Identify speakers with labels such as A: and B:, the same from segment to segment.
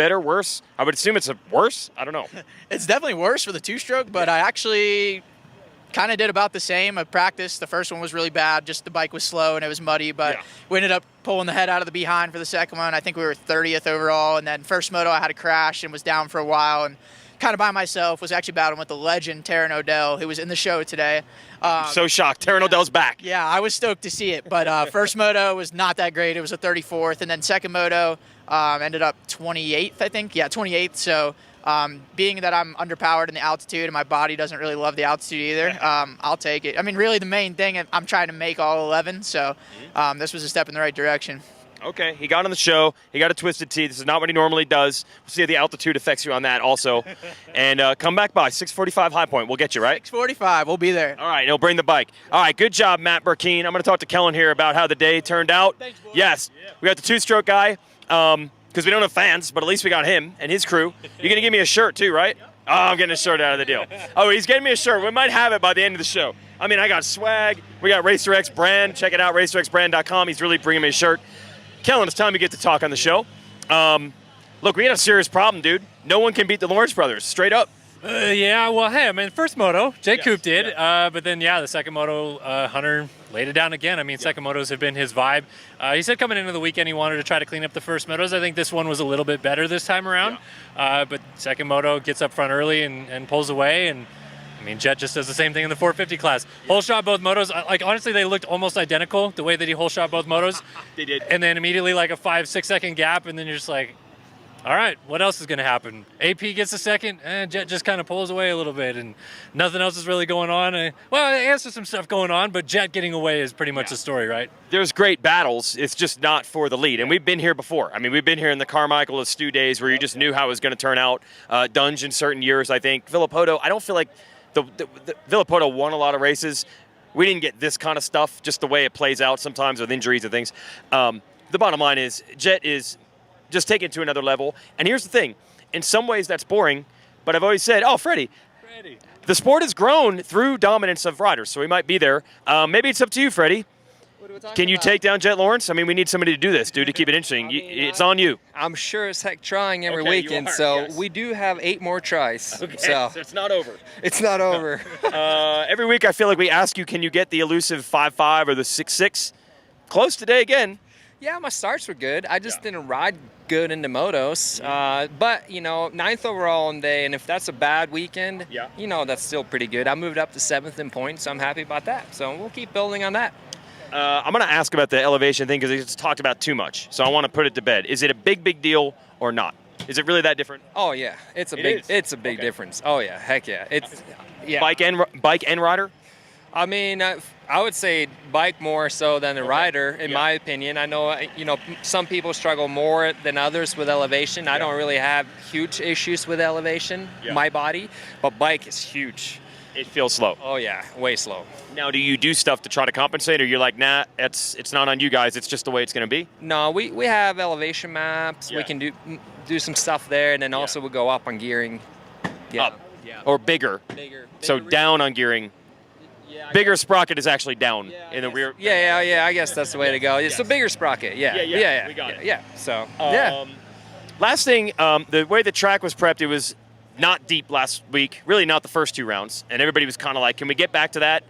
A: better, worse? I would assume it's worse. I don't know.
B: It's definitely worse for the two-stroke, but I actually kind of did about the same. I practiced. The first one was really bad. Just the bike was slow and it was muddy, but we ended up pulling the head out of the behind for the second one. I think we were 30th overall, and then first moto I had a crash and was down for a while and kind of by myself. Was actually battling with the legend Taryn O'Dell, who was in the show today.
A: I'm so shocked. Taryn O'Dell's back.
B: Yeah, I was stoked to see it, but first moto was not that great. It was a 34th, and then second moto ended up 28th, I think. Yeah, 28th. So being that I'm underpowered in the altitude and my body doesn't really love the altitude either, I'll take it. I mean, really the main thing, I'm trying to make all 11, so this was a step in the right direction.
A: Okay, he got on the show. He got a twisted T. This is not what he normally does. We'll see how the altitude affects you on that also. And come back by 6:45 high point. We'll get you, right?
B: 6:45. We'll be there.
A: All right, he'll bring the bike. All right, good job, Matt Burkeen. I'm going to talk to Kellen here about how the day turned out.
B: Thanks, boys.
A: Yes, we got the two-stroke guy because we don't have fans, but at least we got him and his crew. You're going to give me a shirt too, right? Oh, I'm getting a shirt out of the deal. Oh, he's getting me a shirt. We might have it by the end of the show. I mean, I got swag. We got RacerX brand. Check it out, racerxbrand.com. He's really bringing me a shirt. Kellen, it's time we get to talk on the show. Look, we had a serious problem, dude. No one can beat the Lawrence brothers, straight up.
C: Yeah, well, hey, I mean, first moto, Jake Coop did. But then, the second moto, Hunter laid it down again. I mean, second motos have been his vibe. He said coming into the weekend he wanted to try to clean up the first motos. I think this one was a little bit better this time around. But second moto gets up front early and pulls away. And, I mean, Jet just does the same thing in the 450 class. Hole shot both motos. Like, honestly, they looked almost identical, the way that he hole shot both motos.
A: They did.
C: And then immediately, like, a 5-6 second gap, and then you're just like, all right, what else is going to happen? AP gets a second, and Jet just kind of pulls away a little bit, and nothing else is really going on. Well, there's some stuff going on, but Jet getting away is pretty much the story, right?
A: There's great battles. It's just not for the lead. And we've been here before. I mean, we've been here in the Carmichael and Stu days where you just knew how it was going to turn out. Dunge in certain years, I think. Villapoto, I don't feel like the Villapoto won a lot of races. We didn't get this kind of stuff, just the way it plays out sometimes with injuries and things. The bottom line is Jet is just take it to another level. And here's the thing. In some ways, that's boring. But I've always said, Freddie, the sport has grown through dominance of riders, so we might be there. Maybe it's up to you, Freddie. Can you take down Jet Lawrence? I mean, we need somebody to do this, dude, to keep it interesting. It's on you.
D: I'm sure as heck trying every
A: Okay,
D: weekend,
A: you are,
D: so
A: yes.
D: we do have 8 more tries.
A: Okay,
D: So
A: it's not over.
D: it's not over.
A: Every week I feel like we ask you, can you get the elusive 5.5 or the 6.6? Close today again.
D: Yeah, my starts were good. I just didn't ride good into motos. But, 9th overall on day, and if that's a bad weekend, that's still pretty good. I moved up to 7th in points, so I'm happy about that. So we'll keep building on that.
A: I'm going to ask about the elevation thing because it's talked about too much. So I want to put it to bed. Is it a big deal or not? Is it really that different?
D: Oh yeah, it's a big difference. Oh yeah, heck yeah. It's
A: Bike and rider?
D: I mean, I would say bike more so than the rider, in my opinion. I know, some people struggle more than others with elevation. I don't really have huge issues with elevation, my body, but bike is huge.
A: It feels slow.
D: Oh yeah, way slow.
A: Now, do you do stuff to try to compensate, or you're like, nah, it's not on you guys. It's just the way it's going to be?
D: No, we have elevation maps. We can do some stuff there, and then also we'll go up on gearing.
A: Up. Yeah. Or bigger. So down on gearing. Bigger sprocket is actually down in the rear.
D: Yeah. I guess that's the way to go. It's a bigger sprocket. Yeah.
A: We got it.
D: Yeah. So
A: last thing, the way the track was prepped, it was not deep last week. Really, not the first 2 rounds, and everybody was kind of like, "Can we get back to that?"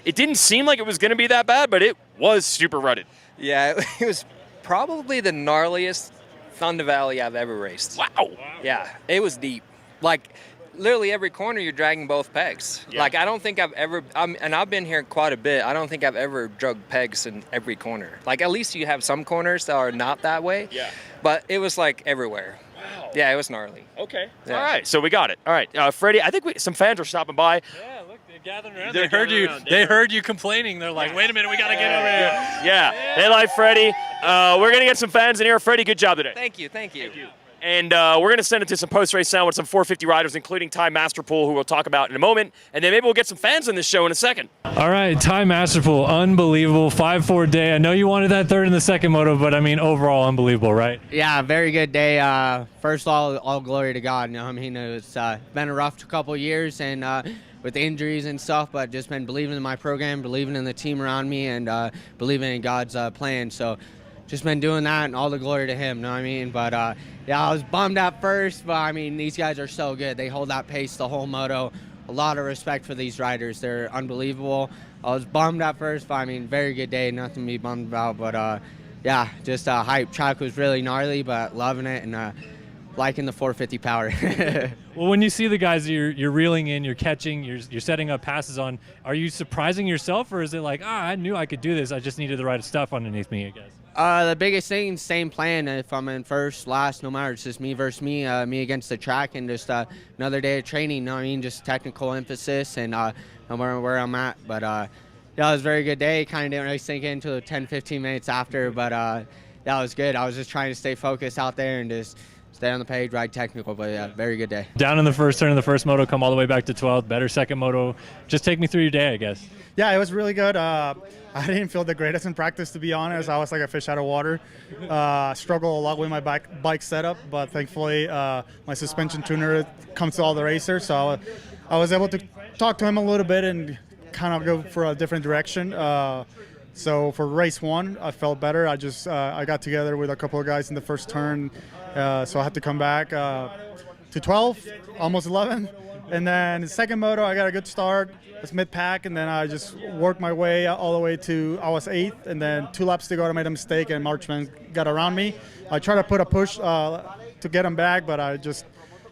A: It didn't seem like it was going to be that bad, but it was super rutted.
D: Yeah, it was probably the gnarliest Thunder Valley I've ever raced.
A: Wow.
D: Yeah, it was deep. Like, literally every corner you're dragging both pegs. Like, I don't think I've ever, and I've been here quite a bit, I don't think I've ever drug pegs in every corner. Like, at least you have some corners that are not that way. Yeah. But it was like everywhere. Wow. Yeah, it was gnarly.
A: Okay. Yeah. All right, so we got it. All right, Freddie, I think some fans are stopping by.
C: Yeah, look, they're gathering around. They heard you complaining. They're like, wait a minute, we got to get over here.
A: Yeah, they like Freddie. We're going to get some fans in here. Freddie, good job today.
D: Thank you.
A: And we're going to send it to some post-race sound with some 450 riders, including Ty Masterpool, who we'll talk about in a moment. And then maybe we'll get some fans on this show in a second.
C: All right, Ty Masterpool, unbelievable. 5.4 day. I know you wanted that third in the second moto, but I mean, overall, unbelievable, right?
E: Yeah, very good day. First of all glory to God. I mean, it's been a rough couple of years and with injuries and stuff, but just been believing in my program, believing in the team around me, and believing in God's plan. So just been doing that, and all the glory to him, you know what I mean? But, yeah, I was bummed at first, but, I mean, these guys are so good. They hold that pace the whole moto. A lot of respect for these riders. They're unbelievable. I was bummed at first, but, I mean, very good day. Nothing to be bummed about. But, yeah, just hype. Track was really gnarly, but loving it and liking the 450 power.
F: Well, when you see the guys you're reeling in, you're catching, you're setting up passes on, are you surprising yourself, or is it like, I knew I could do this, I just needed the right stuff underneath me, I guess?
E: The biggest thing, same plan. If I'm in first, last, no matter, it's just me versus me, me against the track, and just another day of training, you know what I mean? Just technical emphasis and where I'm at. But yeah, it was a very good day. Kind of didn't really sink in until 10, 15 minutes after, but that was good. I was just trying to stay focused out there and just stay on the page, ride technical, but yeah, very good day.
F: Down in the first turn of the first moto, come all the way back to 12th, better second moto. Just take me through your day, I guess.
G: Yeah, it was really good. I didn't feel the greatest in practice, to be honest. I was like a fish out of water. Struggled a lot with my bike setup, but thankfully my suspension tuner comes to all the racers, so I was able to talk to him a little bit and kind of go for a different direction. So for race one, I felt better. I got together with a couple of guys in the first turn, so I had to come back to 12, almost 11. And then the second moto, I got a good start. It's mid-pack, and then I just worked my way all the way to, I was 8th, and then 2 laps to go, I made a mistake, and Marchman got around me. I tried to put a push to get him back, but I just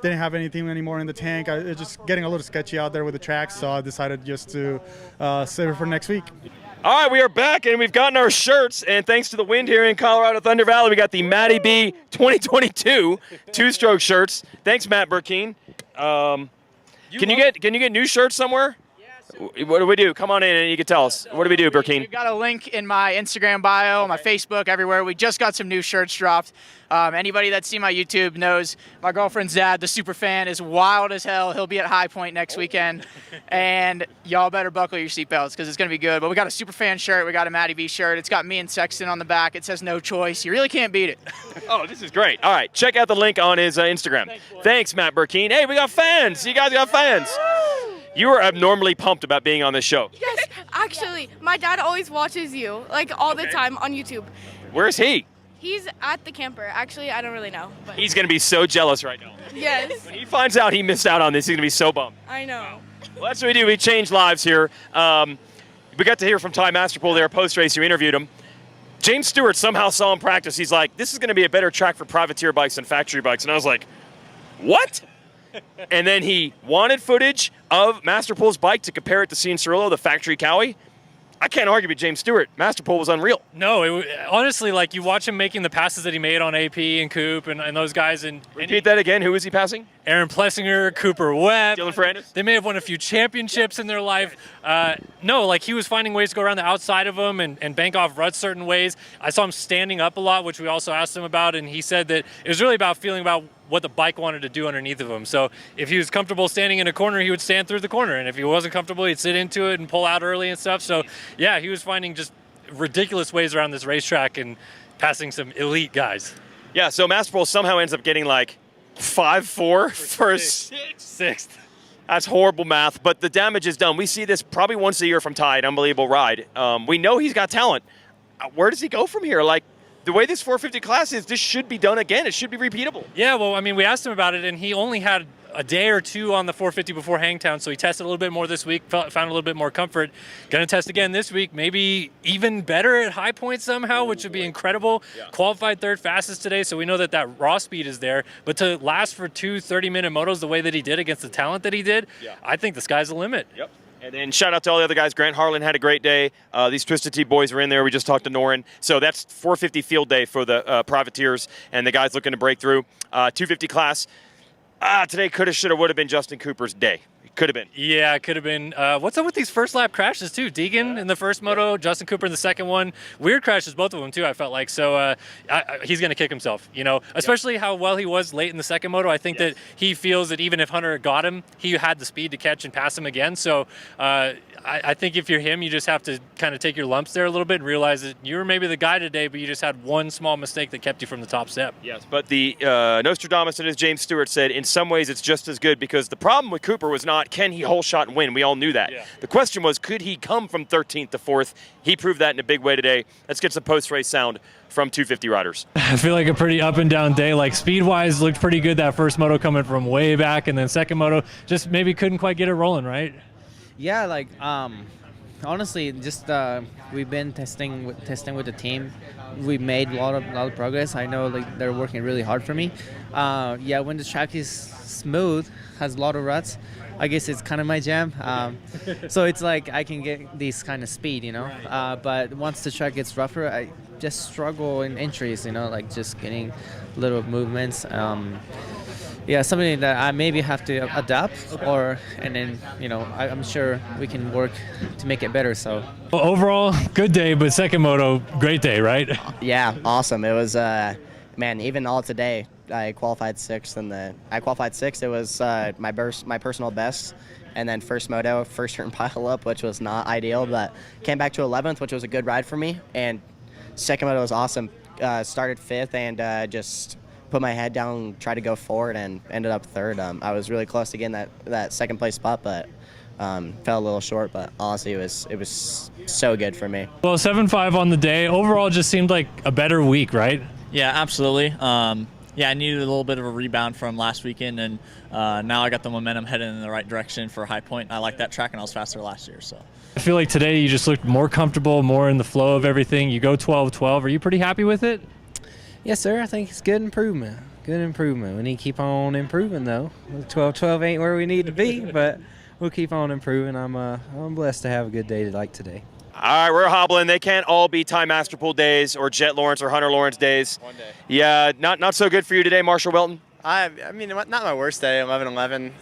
G: didn't have anything anymore in the tank. It's just getting a little sketchy out there with the tracks, so I decided just to save it for next week.
A: All right, we are back, and we've gotten our shirts, and thanks to the wind here in Colorado Thunder Valley, we got the Matty B 2022 two-stroke shirts. Thanks, Matt Burkeen. Can you get new shirts somewhere? What do we do? Come on in and you can tell us. What do we do, Burkeen?
B: We've got a link in my Instagram bio, my Facebook, everywhere. We just got some new shirts dropped. Anybody that's seen my YouTube knows my girlfriend's dad, the super fan, is wild as hell. He'll be at High Point next weekend. And y'all better buckle your seatbelts because it's going to be good. But we got a super fan shirt. We got a Matty V shirt. It's got me and Sexton on the back. It says no choice. You really can't beat it.
A: Oh, this is great. All right, check out the link on his Instagram. Thanks, Matt Burkeen. Hey, we got fans. You guys got fans. You are abnormally pumped about being on this show.
H: Yes, actually, my dad always watches you, like all the time on YouTube.
A: Where's he?
H: He's at the camper. Actually, I don't really know. But
A: He's going to be so jealous right now.
H: yes,
A: When he finds out he missed out on this, he's going to be so bummed.
H: I know.
A: Well, that's what we do. We change lives here. We got to hear from Ty Masterpool there post-race. You interviewed him. James Stewart somehow saw him practice. He's like, this is going to be a better track for privateer bikes than factory bikes. And I was like, what? And then he wanted footage of Masterpool's bike to compare it to Cianciarulo, the factory Cowie. I can't argue with James Stewart. Masterpool was unreal.
C: No, honestly, like you watch him making the passes that he made on AP and Coop and those guys. And
A: Repeat that again. Who is he passing?
C: Aaron Plessinger, Cooper Webb.
A: Dylan Ferrandis?
C: They may have won a few championships in their life. No, like he was finding ways to go around the outside of them and bank off ruts certain ways. I saw him standing up a lot, which we also asked him about, and he said that it was really about feeling about what the bike wanted to do underneath of him. So if he was comfortable standing in a corner, he would stand through the corner. And if he wasn't comfortable, he'd sit into it and pull out early and stuff. So yeah, he was finding just ridiculous ways around this racetrack and passing some elite guys.
A: Yeah, so Masterpool somehow ends up getting like 5-4 for
C: Sixth.
A: That's horrible math, but the damage is done. We see this probably once a year from Ty, an unbelievable ride. We know he's got talent. Where does he go from here? Like, the way this 450 class is, this should be done again. It should be repeatable.
C: Yeah, well, I mean, we asked him about it, and he only had a day or two on the 450 before Hangtown, so he tested a little bit more this week, found a little bit more comfort. Going to test again this week, maybe even better at High Point somehow, which would be incredible. Yeah. Qualified third fastest today, so we know that raw speed is there. But to last for 2 30-minute motos the way that he did against the talent that he did, I think the sky's the limit.
A: Yep. And then shout out to all the other guys. Grant Harlan had a great day. These Twisted Tea boys were in there. We just talked to Norin. So that's 450 field day for the privateers and the guys looking to break through. 250 class. Today coulda, shoulda, woulda been Justin Cooper's day. It could have been.
C: Yeah, it could have been. What's up with these first lap crashes, too? Deegan in the first moto, Justin Cooper in the second one. Weird crashes, both of them, too, I felt like. So he's going to kick himself, especially how well he was late in the second moto. I think that he feels that even if Hunter got him, he had the speed to catch and pass him again. So I think if you're him, you just have to kind of take your lumps there a little bit and realize that you were maybe the guy today, but you just had one small mistake that kept you from the top step.
A: Yes, but the Nostradamus, as James Stewart said, in some ways it's just as good because the problem with Cooper was not not can he hole shot and win. We all knew that.
F: Yeah.
A: The question was, could he come from 13th to 4th? He proved that in a big way today. Let's get some post-race sound from 250 riders.
F: I feel like a pretty up and down day. Like speed-wise, looked pretty good that first moto coming from way back, and then second moto just maybe couldn't quite get it rolling, right?
I: Yeah, like honestly, just we've been testing with the team. We made a lot of progress. I know like they're working really hard for me. Yeah, when the track is smooth, has a lot of ruts, I guess it's kind of my jam. So it's like I can get this kind of speed, you know. But once the track gets rougher, I just struggle in entries, you know, like just getting little movements. Yeah, something that I maybe have to adapt, and then, you know, I'm sure we can work to make it better. So
F: Well, overall, good day, but second moto, great day, right?
J: Yeah, awesome. It was, man, even all today, I qualified sixth, and I qualified sixth. It was my personal best, and then first moto, first turn pile up, which was not ideal, but came back to 11th, which was a good ride for me. And second moto was awesome. Started fifth and just put my head down, tried to go forward, and ended up third. I was really close to getting that second place spot, but fell a little short. But honestly, it was so good for me.
F: Well, 7.5 on the day. Overall, just seemed like a better week, right?
K: Yeah, absolutely. Yeah, I needed a little bit of a rebound from last weekend, and now I got the momentum heading in the right direction for High Point. I like that track, and I was faster last year. So
F: I feel like today you just looked more comfortable, more in the flow of everything. You go 12-12. Are you pretty happy with it?
I: yes, sir. I think it's good improvement. Good improvement. We need to keep on improving, though. 12-12 ain't where we need to be, but we'll keep on improving. I'm blessed to have a good day like today.
A: All right, we're hobbling. They can't all be Time Master Pool days or Jet Lawrence or Hunter Lawrence days.
L: One day.
A: Yeah, not so good for you today, Marshall Welton.
L: I mean, not my worst day. 11-11.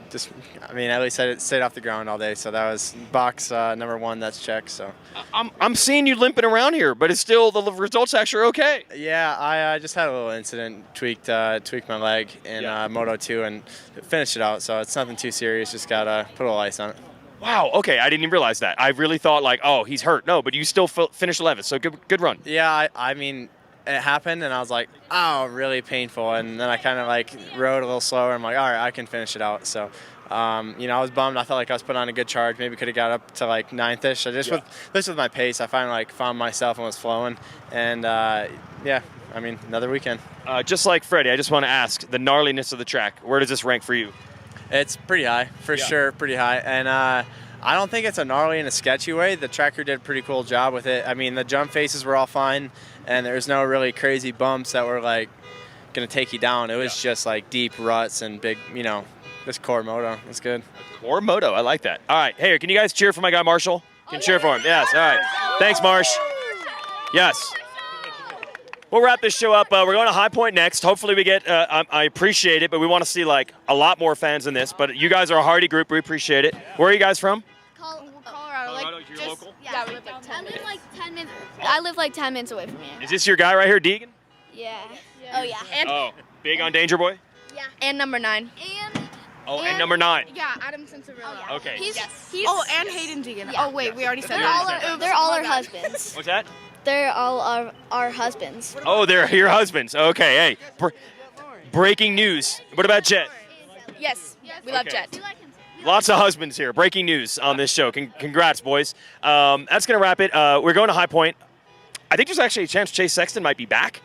L: At least I stayed off the ground all day, so that was box number one. That's checked. So
A: I'm seeing you limping around here, but it's still the results actually are okay.
L: yeah, I just had a little incident, tweaked my leg in Moto 2 and finished it out. So it's nothing too serious. Just gotta put a little ice on it.
A: Wow. Okay, I didn't even realize that. I really thought like, oh, he's hurt. No, but you still finished 11th. So good run.
L: Yeah, I mean, it happened, and I was like, oh, really painful. And then I kind of like rode a little slower. I'm like, all right, I can finish it out. So, I was bummed. I felt like I was putting on a good charge. Maybe could have got up to like 9th-ish. With my pace, I finally like found myself and was flowing. And another weekend.
A: Just like Freddie, I just want to ask the gnarliness of the track. Where does this rank for you?
L: It's pretty high, for sure, pretty high. And I don't think it's a gnarly in a sketchy way. The tracker did a pretty cool job with it. I mean, the jump faces were all fine, and there's no really crazy bumps that were like going to take you down. It was just like deep ruts and big, this core moto. It's good.
A: Core moto, I like that. All right, hey, can you guys cheer for my guy Marshall? Can cheer for him? Yes, all right. Thanks, Marsh. Yes. We'll wrap this show up. We're going to High Point next. Hopefully we get, I appreciate it, but we want to see like a lot more fans than this. But you guys are a hardy group. We appreciate it. Where are you guys from?
H: Colorado.
A: You're local?
H: Yeah, we live like 10 minutes. I live like 10 minutes away from here.
A: Is this your guy right here, Deegan?
H: Yeah. Oh, yeah. And,
A: Big on Danger Boy?
H: yeah. And number 9.
A: And number 9.
H: Yeah, Adam Cincerella.
A: Okay.
H: He's
M: and Hayden Deegan.
H: Yeah.
M: Oh, wait, we already said
H: they're all our husbands.
A: What's that?
H: They're all our husbands.
A: Oh, they're your husbands. Okay, hey. Breaking news. What about Jet?
M: Yes, we love
A: Okay.
M: Jet.
A: Lots of husbands here. Breaking news on this show. Congrats, boys. That's going to wrap it. We're going to High Point. I think there's actually a chance Chase Sexton might be back.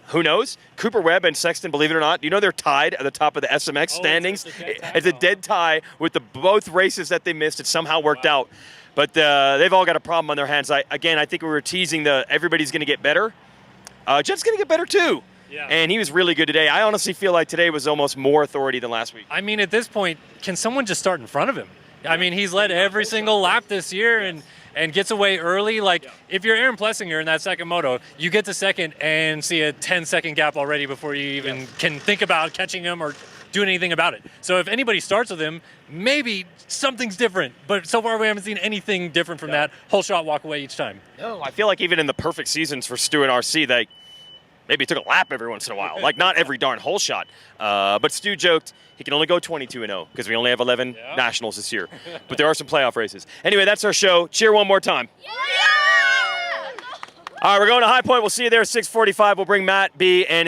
A: Who knows? Cooper Webb and Sexton, believe it or not, do you know they're tied at the top of the SMX standings? It's a dead tie with both races that they missed. It somehow worked out. But they've all got a problem on their hands. I think we were teasing everybody's going to get better. Jet's going to get better too.
F: Yeah.
A: And he was really good today. I honestly feel like today was almost more authority than last week.
C: I mean, at this point, can someone just start in front of him? I mean, he's led every single lap this year and gets away early. Like, if you're Aaron Plessinger in that second moto, you get to second and see a 10-second gap already before you even can think about catching him or doing anything about it. So if anybody starts with him, maybe something's different. But so far we haven't seen anything different from that whole shot walk away each time.
A: No, I feel like even in the perfect seasons for Stu and RC, they maybe took a lap every once in a while. Like, not every darn whole shot. But Stu joked he can only go 22-0 because we only have 11 nationals this year. But there are some playoff races. Anyway, that's our show. Cheer one more time. Yeah! All right, we're going to High Point. We'll see you there at 6:45. We'll bring Matt B and